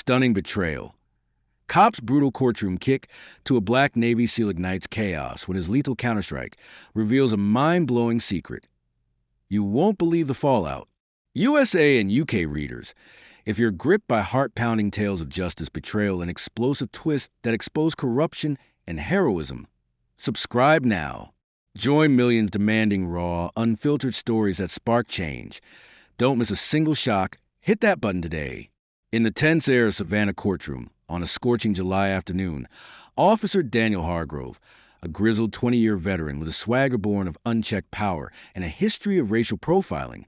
Stunning betrayal. Cop's brutal courtroom kick to a black Navy SEAL ignites chaos when his lethal counterstrike reveals a mind-blowing secret. You won't believe the fallout. USA and UK readers, if you're gripped by heart-pounding tales of justice, betrayal, and explosive twists that expose corruption and heroism, subscribe now. Join millions demanding raw, unfiltered stories that spark change. Don't miss a single shock. Hit that button today. In the tense air of Savannah Courtroom, on a scorching July afternoon, Officer Daniel Hargrove, a grizzled 20-year veteran with a swagger born of unchecked power and a history of racial profiling,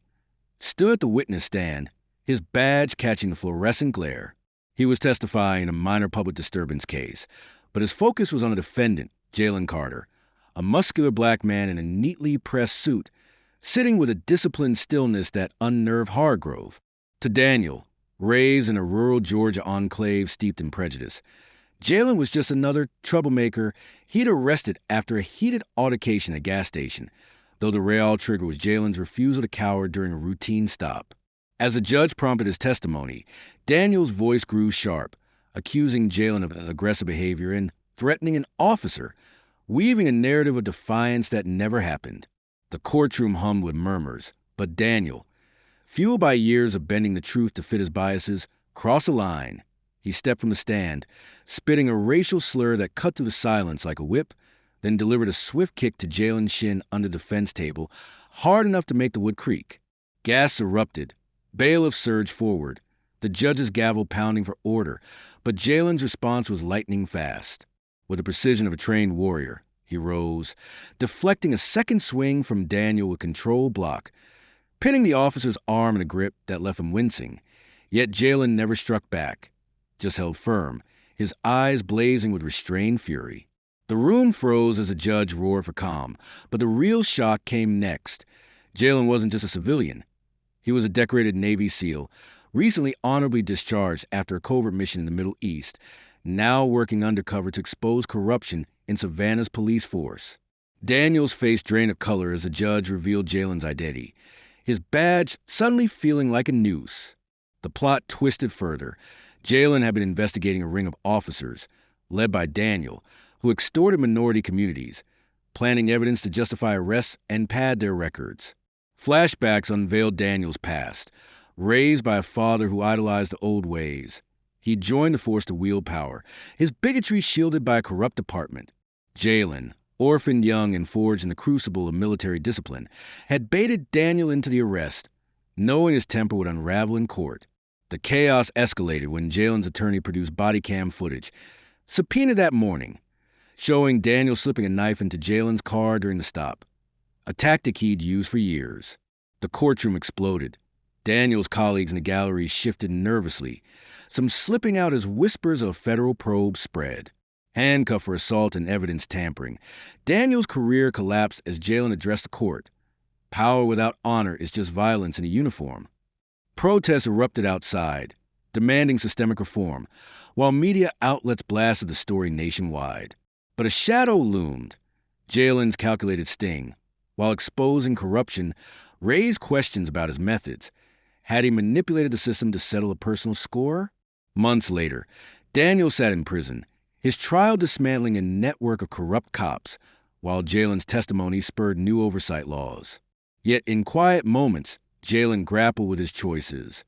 stood at the witness stand, his badge catching the fluorescent glare. He was testifying in a minor public disturbance case, but his focus was on the defendant, Jalen Carter, a muscular black man in a neatly pressed suit, sitting with a disciplined stillness that unnerved Hargrove. To Daniel, raised in a rural Georgia enclave steeped in prejudice, Jalen was just another troublemaker he'd arrested after a heated altercation at a gas station, though the real trigger was Jalen's refusal to cower during a routine stop. As the judge prompted his testimony, Daniel's voice grew sharp, accusing Jalen of aggressive behavior and threatening an officer, weaving a narrative of defiance that never happened. The courtroom hummed with murmurs, but Daniel, fueled by years of bending the truth to fit his biases, crossed a line. He stepped from the stand, spitting a racial slur that cut through the silence like a whip, then delivered a swift kick to Jalen's shin under the defense table, hard enough to make the wood creak. Gasps erupted. Bailiffs surged forward, the judge's gavel pounding for order, but Jalen's response was lightning fast. With the precision of a trained warrior, he rose, deflecting a second swing from Daniel with controlled block, pinning the officer's arm in a grip that left him wincing. Yet Jalen never struck back, just held firm, his eyes blazing with restrained fury. The room froze as the judge roared for calm, but the real shock came next. Jalen wasn't just a civilian. He was a decorated Navy SEAL, recently honorably discharged after a covert mission in the Middle East, now working undercover to expose corruption in Savannah's police force. Daniel's face drained of color as the judge revealed Jalen's identity, his badge suddenly feeling like a noose. The plot twisted further. Jalen had been investigating a ring of officers, led by Daniel, who extorted minority communities, planting evidence to justify arrests and pad their records. Flashbacks unveiled Daniel's past, raised by a father who idolized the old ways. He joined the force to wield power, his bigotry shielded by a corrupt department. Jalen, orphaned young and forged in the crucible of military discipline, had baited Daniel into the arrest, knowing his temper would unravel in court. The chaos escalated when Jalen's attorney produced body cam footage, subpoenaed that morning, showing Daniel slipping a knife into Jalen's car during the stop, a tactic he'd used for years. The courtroom exploded. Daniel's colleagues in the gallery shifted nervously, some slipping out as whispers of a federal probe spread. Handcuffed for assault and evidence tampering, Daniel's career collapsed as Jalen addressed the court. Power without honor is just violence in a uniform. Protests erupted outside, demanding systemic reform, while media outlets blasted the story nationwide. But a shadow loomed. Jalen's calculated sting, while exposing corruption, raised questions about his methods. Had he manipulated the system to settle a personal score? Months later, Daniel sat in prison, his trial dismantling a network of corrupt cops, while Jalen's testimony spurred new oversight laws. Yet in quiet moments, Jalen grappled with his choices.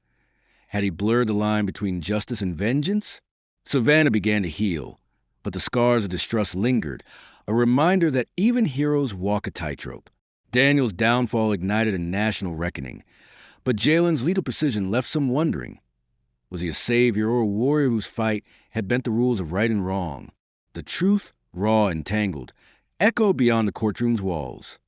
Had he blurred the line between justice and vengeance? Savannah began to heal, but the scars of distrust lingered, a reminder that even heroes walk a tightrope. Daniel's downfall ignited a national reckoning, but Jalen's lethal precision left some wondering. Was he a savior or a warrior whose fight had bent the rules of right and wrong? The truth, raw and tangled, echoed beyond the courtroom's walls.